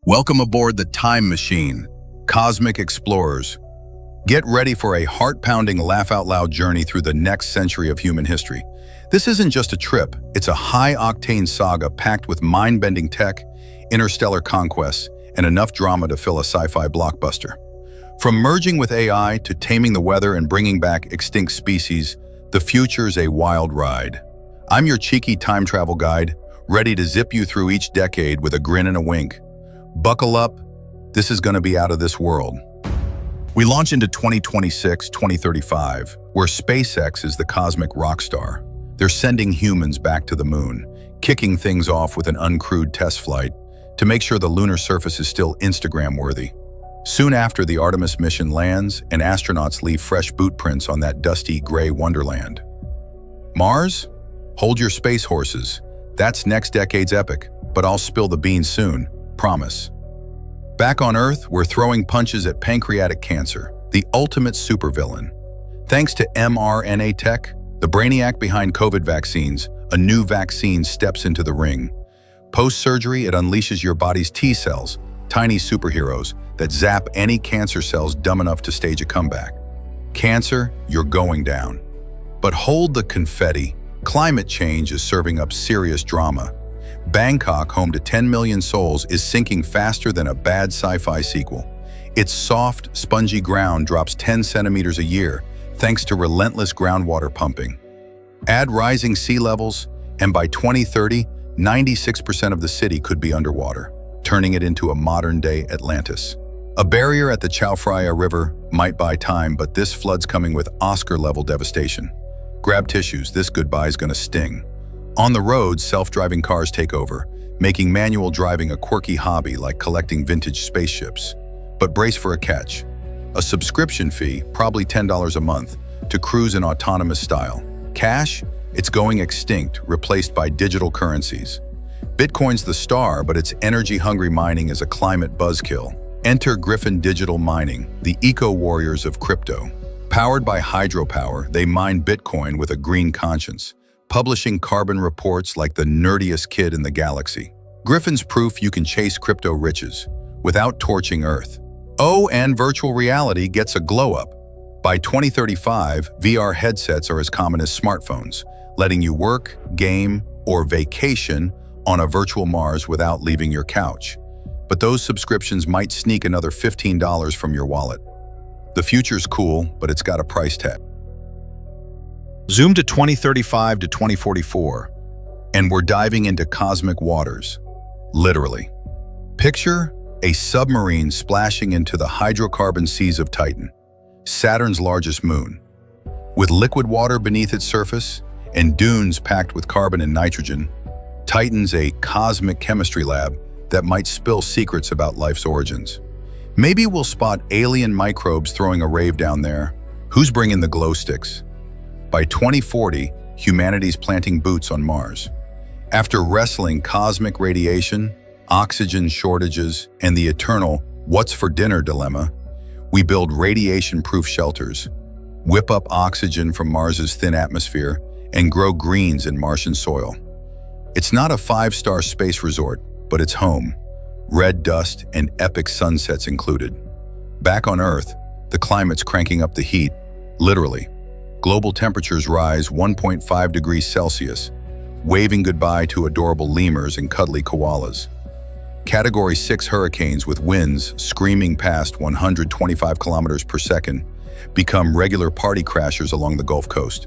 Welcome aboard the Time Machine, Cosmic Explorers. Get ready for a heart-pounding, laugh-out-loud journey through the next century of human history. This isn't just a trip, it's a high-octane saga packed with mind-bending tech, interstellar conquests, and enough drama to fill a sci-fi blockbuster. From merging with AI to taming the weather and bringing back extinct species, the future's a wild ride. I'm your cheeky time travel guide, ready to zip you through each decade with a grin and a wink. Buckle up, this is going to be out of this world. We launch into 2026-2035, where SpaceX is the cosmic rock star. They're sending humans back to the moon, kicking things off with an uncrewed test flight to make sure the lunar surface is still Instagram-worthy. Soon after, the Artemis mission lands, and astronauts leave fresh boot prints on that dusty gray wonderland. Mars? Hold your space horses. That's next decade's epic, but I'll spill the beans soon. Promise. Back on Earth, we're throwing punches at pancreatic cancer, the ultimate supervillain. Thanks to mRNA tech, the brainiac behind COVID vaccines, a new vaccine steps into the ring. Post-surgery, it unleashes your body's T cells, tiny superheroes that zap any cancer cells dumb enough to stage a comeback. Cancer, you're going down. But hold the confetti. Climate change is serving up serious drama. Bangkok, home to 10 million souls, is sinking faster than a bad sci-fi sequel. Its soft, spongy ground drops 10 centimeters a year, thanks to relentless groundwater pumping. Add rising sea levels, and by 2030, 96% of the city could be underwater, turning it into a modern-day Atlantis. A barrier at the Chao Phraya River might buy time, but this flood's coming with Oscar-level devastation. Grab tissues, this goodbye is gonna sting. On the roads, self-driving cars take over, making manual driving a quirky hobby like collecting vintage spaceships. But brace for a catch. A subscription fee, probably $10 a month, to cruise in autonomous style. Cash? It's going extinct, replaced by digital currencies. Bitcoin's the star, but its energy-hungry mining is a climate buzzkill. Enter Griffin Digital Mining, the eco-warriors of crypto. Powered by hydropower, they mine Bitcoin with a green conscience, publishing carbon reports like the nerdiest kid in the galaxy. Griffin's proof you can chase crypto riches without torching Earth. Oh, and virtual reality gets a glow-up. By 2035, VR headsets are as common as smartphones, letting you work, game, or vacation on a virtual Mars without leaving your couch. But those subscriptions might sneak another $15 from your wallet. The future's cool, but it's got a price tag. Zoom to 2035 to 2044, and we're diving into cosmic waters, literally. Picture a submarine splashing into the hydrocarbon seas of Titan, Saturn's largest moon. With liquid water beneath its surface and dunes packed with carbon and nitrogen, Titan's a cosmic chemistry lab that might spill secrets about life's origins. Maybe we'll spot alien microbes throwing a rave down there. Who's bringing the glow sticks? By 2040, humanity's planting boots on Mars. After wrestling cosmic radiation, oxygen shortages, and the eternal what's for dinner dilemma, we build radiation-proof shelters, whip up oxygen from Mars's thin atmosphere, and grow greens in Martian soil. It's not a five-star space resort, but it's home. Red dust and epic sunsets included. Back on Earth, the climate's cranking up the heat, literally. Global temperatures rise 1.5 degrees Celsius, waving goodbye to adorable lemurs and cuddly koalas. Category 6 hurricanes with winds screaming past 125 kilometers per second become regular party crashers along the Gulf Coast,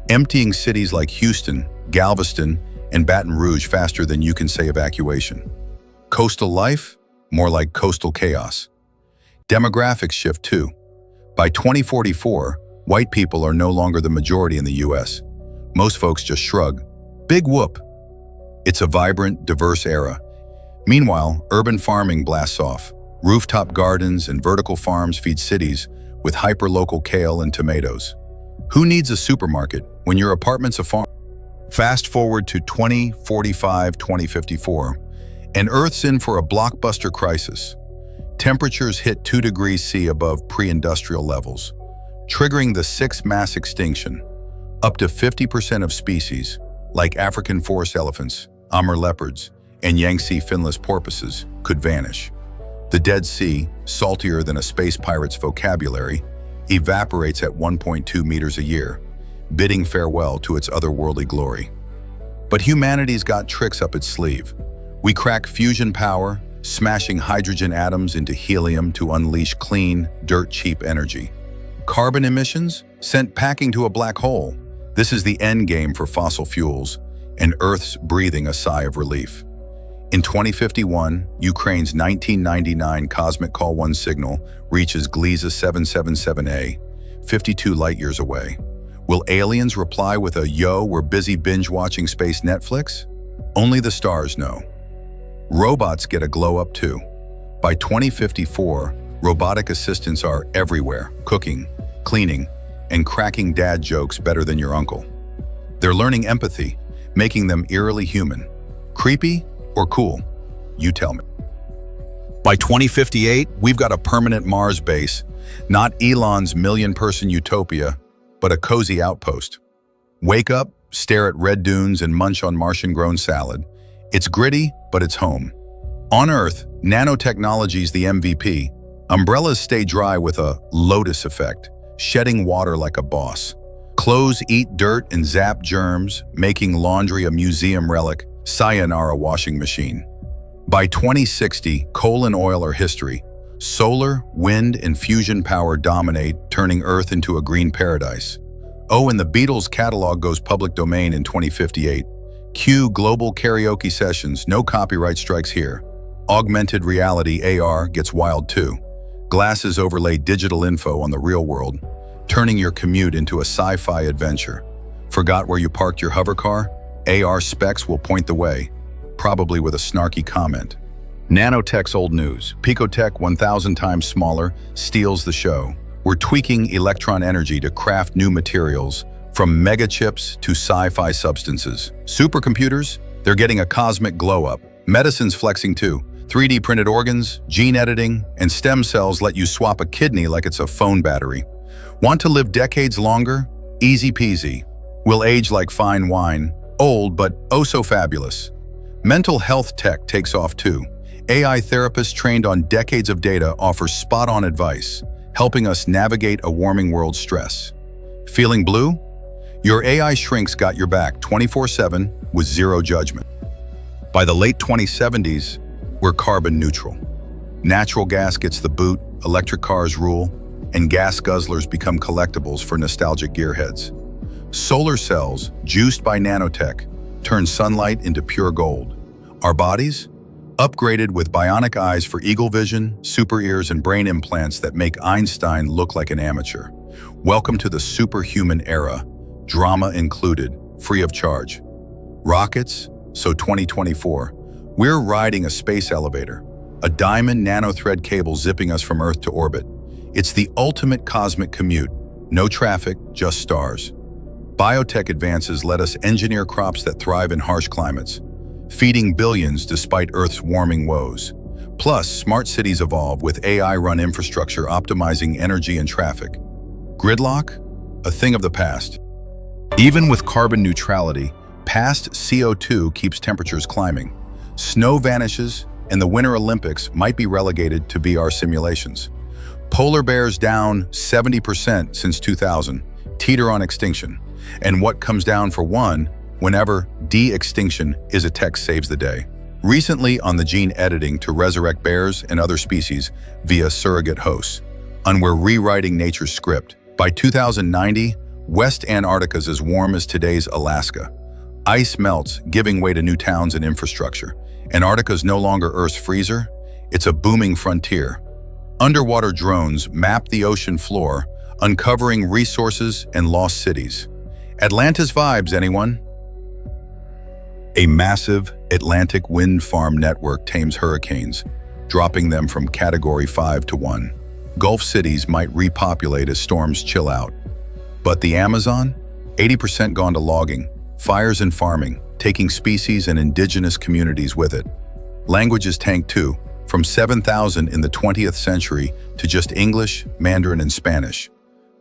emptying cities like Houston, Galveston, and Baton Rouge faster than you can say evacuation. Coastal life? More like coastal chaos. Demographics shift too. By 2044, white people are no longer the majority in the US. Most folks just shrug. Big whoop. It's a vibrant, diverse era. Meanwhile, urban farming blasts off. Rooftop gardens and vertical farms feed cities with hyper-local kale and tomatoes. Who needs a supermarket when your apartment's a farm? Fast forward to 2045, 2054, and Earth's in for a blockbuster crisis. Temperatures hit 2 degrees C above pre-industrial levels, triggering the sixth mass extinction. Up to 50% of species, like African forest elephants, Amur leopards, and Yangtze finless porpoises, could vanish. The Dead Sea, saltier than a space pirate's vocabulary, evaporates at 1.2 meters a year, bidding farewell to its otherworldly glory. But humanity's got tricks up its sleeve. We crack fusion power, smashing hydrogen atoms into helium to unleash clean, dirt-cheap energy. Carbon emissions sent packing to a black hole. This is the end game for fossil fuels, and Earth's breathing a sigh of relief. In 2051, Ukraine's 1999 Cosmic Call 1 signal reaches Gliese 777A, 52 light-years away. Will aliens reply with a "Yo, we're busy binge-watching space Netflix"? Only the stars know. Robots get a glow-up too. By 2054, robotic assistants are everywhere, cooking, cleaning, and cracking dad jokes better than your uncle. They're learning empathy, making them eerily human. Creepy or cool? You tell me. By 2058, we've got a permanent Mars base, not Elon's million-person utopia, but a cozy outpost. Wake up, stare at red dunes, and munch on Martian-grown salad. It's gritty, but it's home. On Earth, nanotechnology's the MVP. Umbrellas stay dry with a lotus effect, shedding water like a boss. Clothes eat dirt and zap germs, making laundry a museum relic, sayonara washing machine. By 2060, coal and oil are history. Solar, wind, and fusion power dominate, turning Earth into a green paradise. Oh, and the Beatles' catalog goes public domain in 2058. Cue global karaoke sessions, no copyright strikes here. Augmented reality AR gets wild too. Glasses overlay digital info on the real world, turning your commute into a sci-fi adventure. Forgot where you parked your hover car? AR specs will point the way, probably with a snarky comment. Nanotech's old news. Picotech 1,000 times smaller, steals the show. We're tweaking electron energy to craft new materials, from megachips to sci-fi substances. Supercomputers, they're getting a cosmic glow-up. Medicine's flexing too. 3D printed organs, gene editing, and stem cells let you swap a kidney like it's a phone battery. Want to live decades longer? Easy peasy. We'll age like fine wine, old but oh so fabulous. Mental health tech takes off too. AI therapists trained on decades of data offer spot-on advice, helping us navigate a warming world stress. Feeling blue? Your AI shrink's got your back 24/7 with zero judgment. By the late 2070s, we're carbon neutral. Natural gas gets the boot, electric cars rule, and gas guzzlers become collectibles for nostalgic gearheads. Solar cells, juiced by nanotech, turn sunlight into pure gold. Our bodies? Upgraded with bionic eyes for eagle vision, super ears, and brain implants that make Einstein look like an amateur. Welcome to the superhuman era, drama included, free of charge. Rockets? So 2024. We're riding a space elevator, a diamond nanothread cable zipping us from Earth to orbit. It's the ultimate cosmic commute. No traffic, just stars. Biotech advances let us engineer crops that thrive in harsh climates, feeding billions despite Earth's warming woes. Plus, smart cities evolve with AI-run infrastructure optimizing energy and traffic. Gridlock? A thing of the past. Even with carbon neutrality, past CO2 keeps temperatures climbing. Snow vanishes, and the Winter Olympics might be relegated to BR simulations. Polar bears down 70% since 2000, teeter on extinction. And what comes down for one, whenever de-extinction is a tech saves the day. Recently on the gene editing to resurrect bears and other species via surrogate hosts. And we're rewriting nature's script. By 2090, West Antarctica's as warm as today's Alaska. Ice melts, giving way to new towns and infrastructure. Antarctica's no longer Earth's freezer, it's a booming frontier. Underwater drones map the ocean floor, uncovering resources and lost cities. Atlantis vibes, anyone? A massive Atlantic wind farm network tames hurricanes, dropping them from Category 5 to 1. Gulf cities might repopulate as storms chill out. But the Amazon? 80% gone to logging, fires and farming, taking species and indigenous communities with it. Languages tank too, from 7,000 in the 20th century to just English, Mandarin, and Spanish.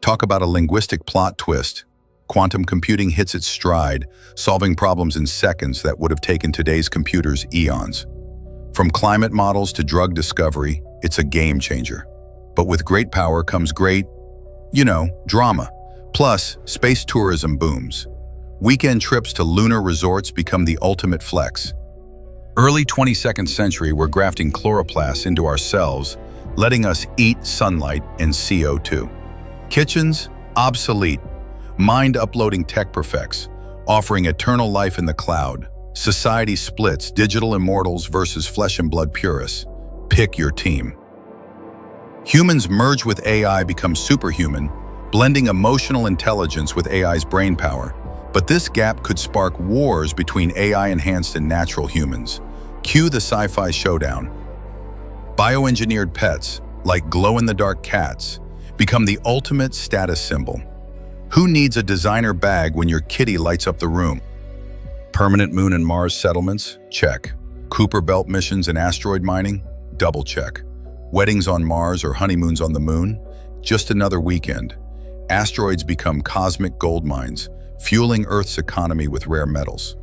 Talk about a linguistic plot twist. Quantum computing hits its stride, solving problems in seconds that would have taken today's computers eons. From climate models to drug discovery, It's a game changer. But with great power comes great, drama. Plus, space tourism booms. Weekend trips to lunar resorts become the ultimate flex. Early 22nd century, we're grafting chloroplasts into our cells, letting us eat sunlight and CO2. Kitchens, obsolete. Mind uploading tech perfects, offering eternal life in the cloud. Society splits, digital immortals versus flesh and blood purists. Pick your team. Humans merge with AI, become superhuman, blending emotional intelligence with AI's brainpower. But this gap could spark wars between AI-enhanced and natural humans. Cue the sci-fi showdown. Bioengineered pets, like glow-in-the-dark cats, become the ultimate status symbol. Who needs a designer bag when your kitty lights up the room? Permanent Moon and Mars settlements? Check. Kuiper Belt missions and asteroid mining? Double check. Weddings on Mars or honeymoons on the Moon? Just another weekend. Asteroids become cosmic gold mines, fueling Earth's economy with rare metals.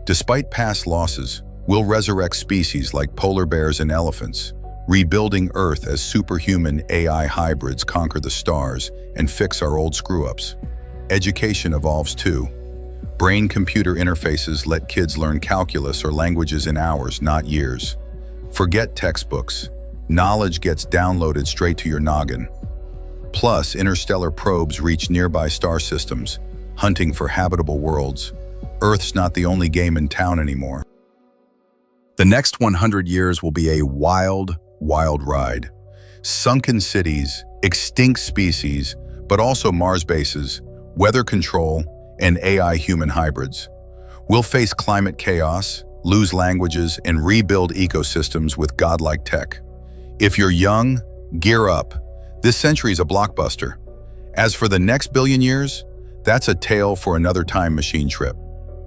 Despite past losses, we'll resurrect species like polar bears and elephants, rebuilding Earth as superhuman AI hybrids conquer the stars and fix our old screw-ups. Education evolves too. Brain-computer interfaces let kids learn calculus or languages in hours, not years. Forget textbooks. Knowledge gets downloaded straight to your noggin. Plus, interstellar probes reach nearby star systems, hunting for habitable worlds. Earth's not the only game in town anymore. The next 100 years will be a wild, wild ride. Sunken cities, extinct species, but also Mars bases, weather control, and AI-human hybrids. We'll face climate chaos, lose languages, and rebuild ecosystems with godlike tech. If you're young, gear up. This century's a blockbuster. As for the next billion years, that's a tale for another time machine trip.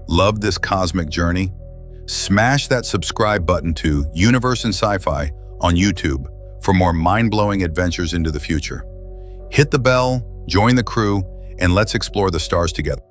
Love this cosmic journey? Smash that subscribe button to Universe and Sci-Fi on YouTube for more mind-blowing adventures into the future. Hit the bell, join the crew, and let's explore the stars together.